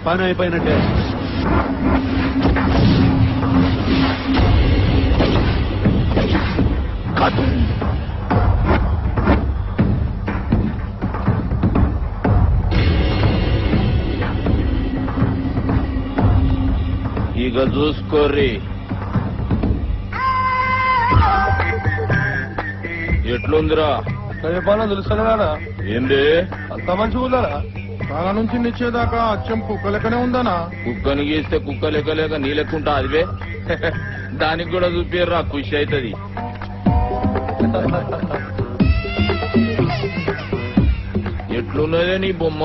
పని అయిపోయినట్టే. ఇక చూసుకోర్రి ఎట్లుందిరా రేపాన తెలుసా ఏంది అంత మంచిగా ఉందనా చాలా నుంచి నిచ్చేదాకా అచ్చం కుక్క లెక్కనే ఉందనా కుక్కని గీస్తే కుక్క లెక్క లేక నీ లెక్కుంటా అదివే దానికి కూడా చూపిర్రా ఖుషి అవుతుంది ఎట్లున్నదే నీ బొమ్మ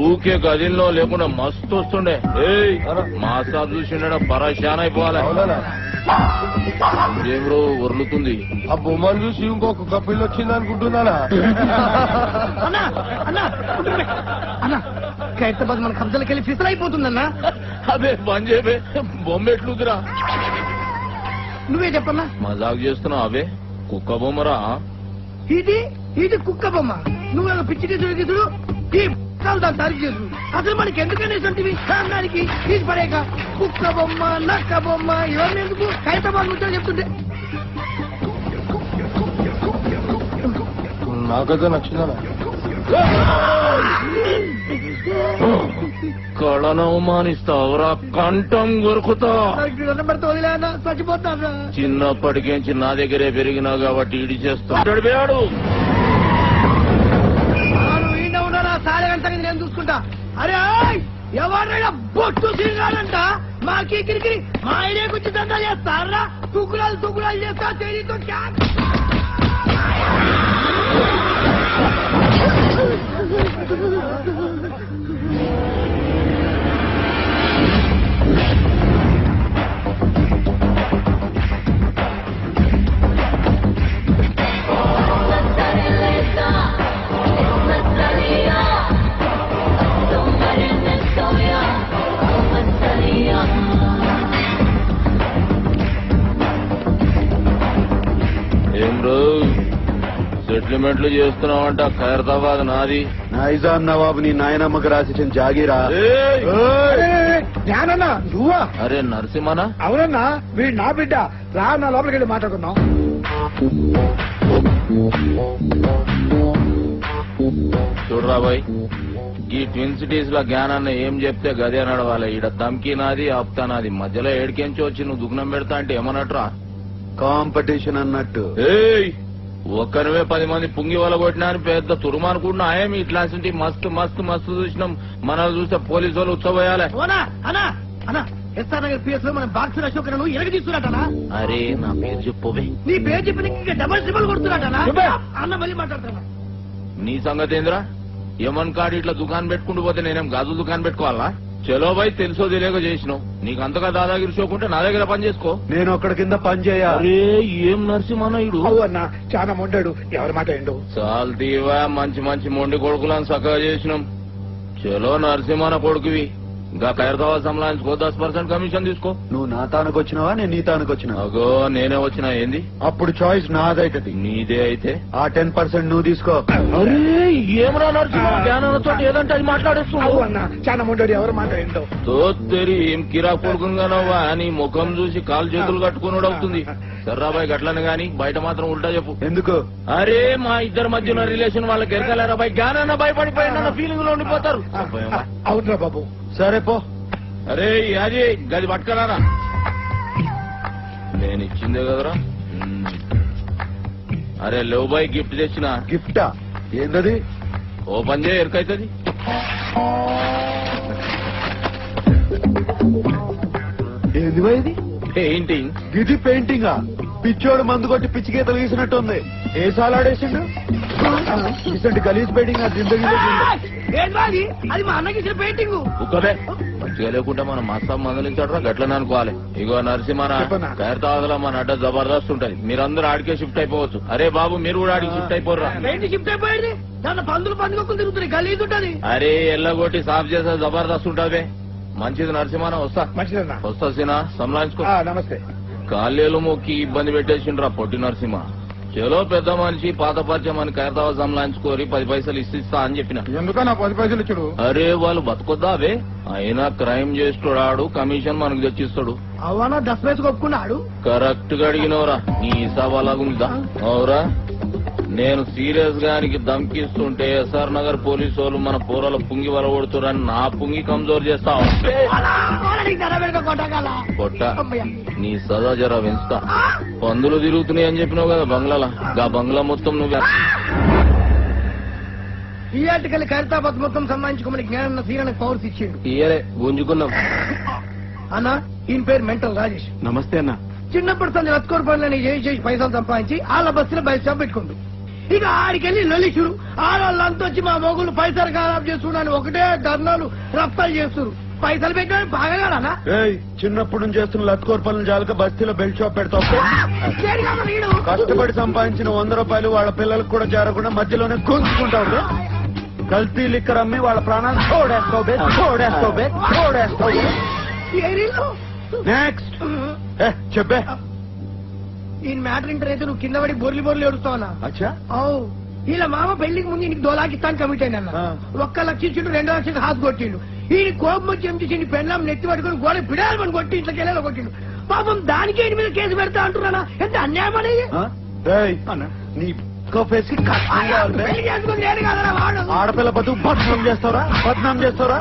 ఊకే గదిలో లేకుండా మస్తు వస్తుండే ఏయ్ మా సార్ చూసిండ పరేషాన్ అయిపోవాలి ఏమ్రో వర్లుతుంది ఆ బొమ్మను చూసి ఇంకో కుక్క పిల్ల వచ్చింది అనుకుంటున్నానా హైదరాబాద్ మన కబ్జాలకి వెళ్ళి ఫిసల్ అయిపోతుందన్నా. అదే బంద్ చేయవే బొమ్మ ఎట్లుందిరా నువ్వే చెప్పన్నా. మజాక్ చేస్తున్నావు అవే కుక్క బొమ్మరా ఇది కుక్క బొమ్మ. నువ్వు పిచ్చికి చూడు ఈ దాన్ని తరిగి చేసు. అసలు మనకి ఎందుకనే సంటివి దానికి తీసి పడేక కుక్క బొమ్మ నక్క బొమ్మ ఇవన్నీ ఎందుకు హైదరాబాద్ నుంచి చెప్తుంటే నాకైతే నచ్చిందనా కళను అవమానిస్తావురా కంఠం కొరుకుతా పెడితే వదిలేనా చచ్చిపోతాను. చిన్నప్పటికేంచి నా దగ్గరే పెరిగినావు కాబట్టి ఇడి చేస్తాడు వేడు సారే గంట నేను చూసుకుంటా. అరే ఎవరైనా బొట్టు తిరిగాడంట మాకి కిరికిరి మా ఐడియాకి వచ్చి దందా చేస్తారా తుకురాలు చేస్తా తేలితో సెటిల్మెంట్లు చేస్తున్నావంట ఖైరతాబాద్ నాది నైజాం నవాబు నీ నాయనమ్మకు రాసిచ్చిన జాగీరా. జ్ఞానన్నా నువ్వా? అరే నరసింహనా? అవునన్నా వీడు నా బిడ్డ. రా నా లోపలికి వెళ్ళి మాట్లాడుకుందాం. చూడరా బాయ్ ఈ ట్విన్ సిటీస్ లో జ్ఞానాన్న ఏం చెప్తే గదే నడవాలి. ఈడ తమ్కి నాది ఆప్తా నాది మధ్యలో ఏడికెంచి వచ్చి నువ్వు దుగ్నం పెడతా అంటే ఏమన్నట్రా? కాంపిటీషన్ అన్నట్టు. ఏయ్ ఒక్కరివే 10 మంది పుంగి వల కొట్టినా అని పెద్ద తురుమనుకుంటున్నా ఆయమి ఇట్లాంటి మస్తు మస్తు మస్తు చూసినాం. మనల్ని చూస్తే పోలీసు వాళ్ళు ఉచ్చబోయాలి. ఎస్ఆర్ నగర్ పిఎస్ లో మన బాక్సర్ అశోక్ నువ్వు ఎరగ తీసుకున్నట్టనా? అరే నా పేరు చెప్పవే. నీ పేరు చెప్పి డబల్ ట్రిబుల్ కొడుతున్నట్టనా? అన్న మళ్ళీ మాట్లాడతాను. నీ సంగతి ఏందిరా? యమన్ కాడు ఇట్లా దుకాణం పెట్టుకుంటూ పోతే నేనేం గాజులు దుకాణం పెట్టుకోవాలా? చలో బాయ్ తెలుసో తెలియక చేసినావు. నీకు అంతగా దాదాగిరి షోకుంటే నా దగ్గర పని చేసుకో. నేను ఒక్కడి కింద పని చేయాలి. ఏం నరసింహనాయుడు అన్న చాలా మొండాడు. ఎవరు మాట ఏండు చాలు తీవా మంచి మంచి మొండి కొడుకులను చక్కగా చేసినాం. చలో నరసింహన కొడుకువి ఇంకా ఖైరతాబాద్ సంలాయించుకో 10% కమిషన్ తీసుకో. నువ్వు నా తానుకు వచ్చినావా నేను నీ తానుకు వచ్చినా? అగో నేనే వచ్చినా ఏంది? అప్పుడు చాయిస్ నాదైతది. నీదే అయితే ఆ 10% నువ్వు తీసుకో. అరే ఏమరా నరసింహ జ్ఞానంతో ఏదంటే అది మాట్లాడేస్తున్నావు అన్న చాలా మొండాడు. ఎవరు మాట ఏంటో తోత్తెరి ఏం కిరా కొడుకుంగానవ్వా నీ ముఖం చూసి కాలు చేతులు కట్టుకున్నాడు అవుతుంది. సర్రాబాయ్ గట్లని గాని బయట మాత్రం ఉల్టా చెప్పు. ఎందుకు? అరే మా ఇద్దరి మధ్య ఉన్న రిలేషన్ వాళ్ళకి ఎరకలేరా బాయ్ జ్ఞానాన్న భయపడిపోయిన ఫీలింగ్ లో ఉండిపోతారు. అవునరా బాబు. సరే పో. అరే అది గది పట్టుకరారా నేను ఇచ్చిందే కదరా. అరే లేవు బాయ్ గిఫ్ట్ తెచ్చిన. గిఫ్టా? ఏందది? ఓపెన్ చేయ ఎరకైతుంది. ఏంది బాయ్ ఇది? పెయింటింగ్. గిది పెయింటింగా? పిచ్చోడు మందు కొట్టి పిచ్చి గీతలు గీసినట్టుంది. ఏ సాలాడేసిండు? ఇసంటి గలీజ్ పెయింటింగ్ ఆ జిందగీలో అది మా అన్నకి ఇచ్చిన పెయింటింగ్. ఒక్కదే మంచిగా లేకుంటే మనం మస్తా మందలించాడు గట్లనే అనుకోవాలి. ఇగో నరసింహన ఖైరతాబాద్లో మన అడ్డ జబర్దస్త్ ఉంటది. మీరందరూ ఆడికే షిఫ్ట్ అయిపోవచ్చు. అరే బాబు మీరు కూడా ఆడికి షిఫ్ట్ అయిపోర్రా. షిఫ్ట్ అయిపోయింది. దాని పందులు పందుకొక్కులు తిరుగుతున్నాయి. గలీజ్ ఉంటది. అరే ఎల్లగొట్టి సాఫ్ చేసే జబర్దస్త్ ఉంటది. మంచిది నరసింహన వస్తా. మంచిదన్నా వస్తా సినా సంలాయించుకో. నమస్తే. కాళ్ళేలు మొక్కి ఇబ్బంది పెట్టేసిండ్రా పొట్టి నరసింహ. చలో పెద్ద మనిషి పాత పరిచయం అని ఖైరతాబాద్ సంలాంచుకోరి 10 పైసలు ఇస్తా అని చెప్పిన. ఎందుకన్నా 10 పైసలు ఇచ్చుడు? అరే వాళ్ళు బతుకొద్దా అవే, అయినా క్రైమ్ చేస్తాడు కమిషన్ మనకు తెచ్చిస్తాడు. అవనా 10 పైసలు ఒప్పుకున్నాడు. కరెక్ట్ గా అడిగినవరా, నీ హిసాబ్ అలాగుందా? అవురా, నేను సీరియస్ గానికి ధమ్కిస్తుంటే ఎస్ఆర్ నగర్ పోలీసు వాళ్ళు మన పూరల పుంగి వలగొడుతురని నా పుంగి కమ్జోర్ చేస్తావు. కొట్ట నీ సదా జర పెంచుతా. పందులు తిరుగుతున్నాయి అని చెప్పినావు కదా బంగ్లాల, గా బంగ్లా మొత్తం నువ్వే. ఈ ఆర్టికల్ ఖైరతాబాద్ మొత్తం సంబంధించుకోమని జ్ఞానం సీరణ పవర్స్ ఇచ్చిండు. ఇయరే గుంజుకున్నాం. అన్న ఈయన పేరు మెంటల్ రాజేష్. నమస్తే అన్న. చిన్నప్పటి సంది రత్కోర్ పనులని చేసి పైసలు సంపాదించి వాళ్ళ బస్సులో బయట షాప్ పెట్టుకుంటు. ఇక ఆడికెళ్ళి లొలిచుడు. ఆడవాళ్ళంతా వచ్చి మా మొగులు పైసలు ఖరాబ్ చేస్తున్నాను ఒకటే ధర్నాలు రఫ్తాలు చేస్తున్నారు. పైసలు పెట్టడం బాగా కాదన్నా. చిన్నప్పుడు నుంచి చేస్తున్న లత్కోర్ పనులు చాలక బస్తీలో బెల్ట్ షాప్ పెడతావు. కష్టపడి సంపాదించిన 100 రూపాయలు వాళ్ళ పిల్లలకు కూడా చేరకుండా మధ్యలోనే గుంజుకుంటావు. కల్తీ లిక్కర్ అమ్మి వాళ్ళ ప్రాణాలు తోడేస్తావు. నెక్స్ట్ చెప్పే. ఈ మ్యాటర్ ఇంటర్ అయితే నువ్వు కింద పడి బొర్లి ఏడుస్తావన్నా. అచ్చా అవు వీళ్ళ మామ పెళ్లికి ముందు నీకు 2 లక్షలు ఇస్తాను కమిట్ అయిన 1 లక్ష ఇచ్చిండు, 2 లక్షలు హాస్ కొట్టిండు. ఈయన కోపం వచ్చి ఏం చేసిండు, పెళ్ళం నెత్తి పట్టుకుని గోడ పిడాలని కొట్టి ఇంట్లో కెళ్ళలో కొట్టిండు. పాపం దానికి ఈయన మీద కేసు పెడతా అంటున్నానా? ఎంత అన్యాయం అనేది. నీ ఫేస్ కి పెళ్లి చేసుకుని నేను కాదరా వాడు. ఆడపిల్ల బతుకు బద్నాం చేస్తారా?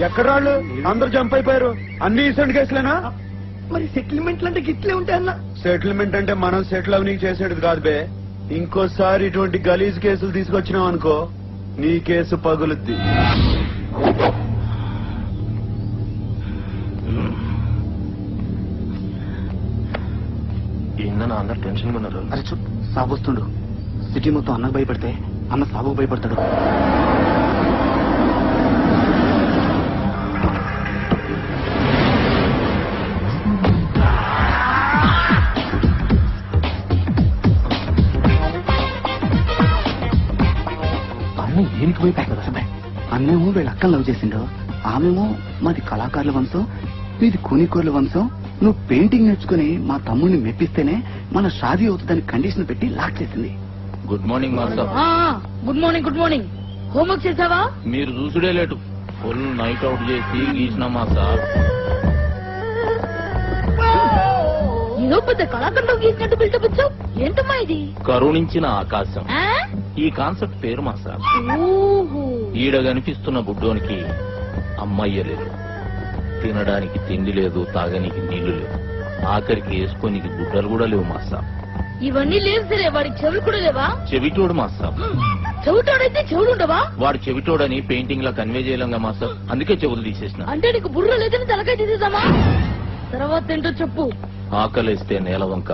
ఎక్కడ వాళ్ళు అందరూ జంప్ అయిపోయారు. అన్ని ఇసెంట్ కేసులేనా? మరి సెటిల్మెంట్లు అంటే గిట్లే ఉంటాయన్నా. సెటిల్మెంట్ అంటే మనం సెటిల్ అవన్నీ చేసేది కాదు బే. ఇంకోసారి ఇటువంటి గలీజ్ కేసులు తీసుకొచ్చినావు అనుకో నీ కేసు పగులుద్ది. ఏందన్నా అందరు టెన్షన్ గా ఉన్నారు? అరే చూడు సాగు వస్తుండు. సిటీ మొత్తం అన్నకు భయపడితే అన్న సాగుకు భయపడతాడు. అన్న దేనికి భయపడతాడు? అన్నేమో వీళ్ళ అక్కను లవ్ చేసిండు, ఆమెమో మాది కళాకారుల వంశం, మీది కూనికోర్ల వంశం. నువ్వు పెయింటింగ్ నేర్చుకుని మా తమ్ముడిని మెప్పిస్తేనే మన షాదీ అవుతుందని కండిషన్ పెట్టి లాక్ చేసింది. Good morning master. Good morning. Homework చేసావా? మీరు చూసుడే లేటు. ఫుల్ నైట్ అవుట్ చేసి గీసిన మాస్టర్. ఏదో పెద్ద కళాఖండంలో గీసినట్టు బిల్డప్ ఇచ్చావు. ఏంటమ్మా ఇది? కరుణించిన ఆకాశం ఈ కాన్సెప్ట్ పేరు మాస్టర్. ఈడ కనిపిస్తున్న బుడ్డోనికి అమ్మయ్య లేదు, తినడానికి తిండి లేదు, తాగనికి నీళ్లు లేవు, ఆఖరికి వేసుకోనికి గుడ్డలు కూడా లేవు మాస్టర్. ఇవన్నీ లేవు సరే, వాడికి చెవులు కూడా లేవా? చెవిటోడు మాస్టర్. చెవిటోడైతే చెవులు ఉండవా? వాడు చెవిటోడని పెయింటింగ్ లా కన్వే చేయలేంగా మాస్టర్, అందుకే చెవులు తీసేసిన. అంటే నీకు బుర్ర లేదని తలకాయ తీసేద్దామా? తర్వాత ఏంటో చెప్పు. ఆకలిస్తే నేల వంక,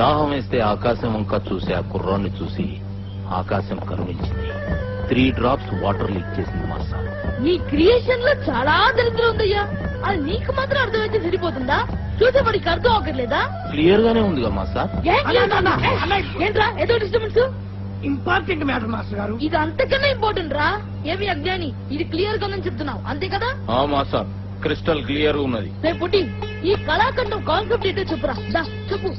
దాహం వేస్తే ఆకాశం వంక చూసి ఆ కుర్రాన్ని చూసి ఆకాశం కరుణించింది. 3 drops వాటర్ లీక్ చేసింది మాస్టర్. నీ క్రియేషన్ లో చాలా దరిద్రం ఉందయ్యా. అది నీకు మాత్రం అర్థమైతే సరిపోతుందా? చూసే వాడికి అర్థం అవ్వట్లేదా? క్లియర్ గానే ఉందిగా మాస్టర్. ఏంట్రా ఏదో డిస్టర్బెన్స్? ఇంపార్టెంట్ మ్యాటర్ మాస్టర్ గారు. ఇది అంతకన్నా ఇంపార్టెంట్ రా. ఏమి అజ్ఞాని, ఇది క్లియర్ గా నేను చెప్తున్నావు అంతే కదా? మాస్టర్ క్రిస్టల్ క్లియర్ ఉన్నది. పుట్టి ఈ కళాఖండం కాన్సెప్ట్ ఏంటో చెప్పురా. చెప్పు.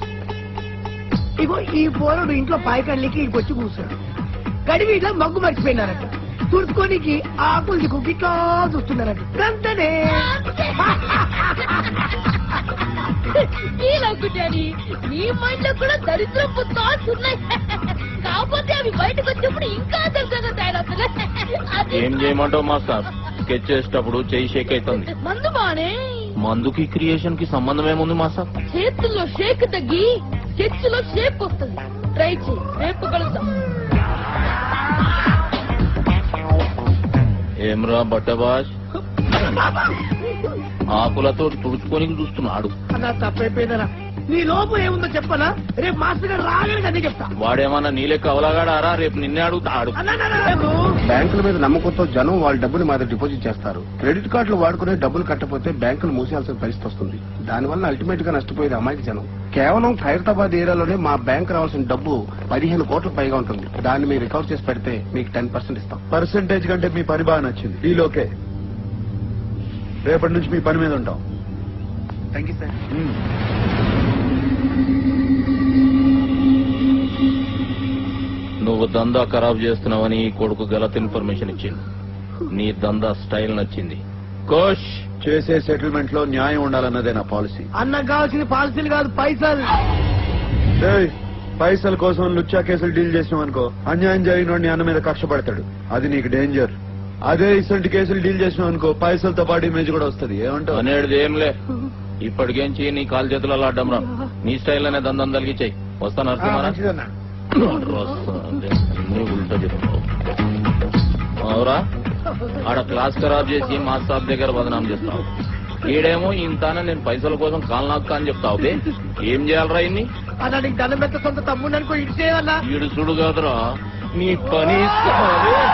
ఇగో ఈ పోరుడు ఇంట్లో పాయకాళ్ళకి వచ్చి కూర్చున్నాడు. గడివి ఇట్లా మగ్గు మర్చిపోయినారట. తుడుచుకోనికి ఆకులు దిక్కు గిట్లా చూస్తున్నారట. గంటనే నీ మైండ్ లో కూడా దరిద్రపు థాట్స్ ఉన్నాయి. కాకపోతే అవి బయటకు వచ్చినప్పుడు ఇంకా దరిద్రంగా తయారవుతున్నాయి. ఏం చేయమంటావు మాస్టర్? స్కెచ్ చేసేటప్పుడు చెయ్యి షేక్ అవుతుంది. మందు బానే. మందుకి క్రియేషన్ కి సంబంధం ఏముంది మాస్టర్? చేతుల్లో షేక్ తగ్గి స్కెచ్ లో షేప్ వస్తుంది. ట్రై చేయి, రేపు కలుద్దాం. ఏమ్రా బట్టబాష్, ఆకులతో తుడుచుకొని చూస్తున్నాడు. అలా తప్పైపోయిందనా? నీ లోపల ఏముందో చెప్పనా? రేపు మాస్టర్ గారు రాగానే అదే చెప్తా. వాడేమన్నా నీలెక్క అవలగాడారా? రేపు నిన్నే అడుగుతాడు. బ్యాంకుల మీద నమ్మకంతో జనం వాళ్ళ డబ్బులు మా దగ్గర డిపాజిట్ చేస్తారు. క్రెడిట్ కార్డులు వాడుకునే డబ్బులు కట్టకపోతే బ్యాంకులు మూసేయాల్సిన పరిస్థితి వస్తుంది. దానివల్ల అల్టిమేట్ గా నష్టపోయేది అమాయక జనం. కేవలం ఖైరతాబాద్ ఏరియాలోనే మా బ్యాంక్ రావాల్సిన డబ్బు 15 కోట్ల పైగా ఉంటుంది. దాన్ని మీరు రికవర్ చేసి పెడితే మీకు 10% ఇస్తాం. పర్సెంటేజ్ కంటే మీ పని బాగా నచ్చింది. ఈలోకే రేపటి నుంచి మీ పని మీద ఉంటాం. Thank you sir. నువ్వు దందా ఖరాబ్ చేస్తున్నావని ఈ కొడుకు గలత్ ఇన్ఫర్మేషన్ ఇచ్చింది. నీ దందా స్టైల్ నచ్చింది. కోష్ చేసే సెటిల్మెంట్ లో న్యాయం ఉండాలన్నదే నా పాలసీ. అన్నకు కావాల్సిన పాలసీలు కాదు, పైసలు. ఏయ్, పైసల కోసం లుచ్చా కేసులు డీల్ చేసినాం అనుకో, అన్యాయం జరిగిన నీ అన్న మీద కక్ష పడతాడు. అది నీకు డేంజర్. అదే ఇసంటి కేసులు డీల్ చేసినాం అనుకో, పైసలతో పాటు ఇమేజ్ కూడా వస్తుంది. ఏమంటావు? అనేది ఏంలే. ఇప్పటికేంచి నీ కాలు చేతులు అలా అడ్డం రా. నీ స్టైల్ అనే దందం తలిగిచ్చాయి. వస్తా నరసింహారా. ఉల్టా చెప్తావు అవురా. ఆడ క్లాస్ ఖరాబ్ చేసి మా సాబ్ దగ్గర బదనాం చేస్తావు. ఈడేమో ఇంతానే నేను పైసల కోసం కాలు నాక్క అని చెప్తావు. ఏం చేయాలరా ఇన్ని? అతడికి దండం పెట్ట సొంత తమ్ముడు అనుకో, ఇటు చేయాలా? ఈడు చూడు కాదురా నీ పని.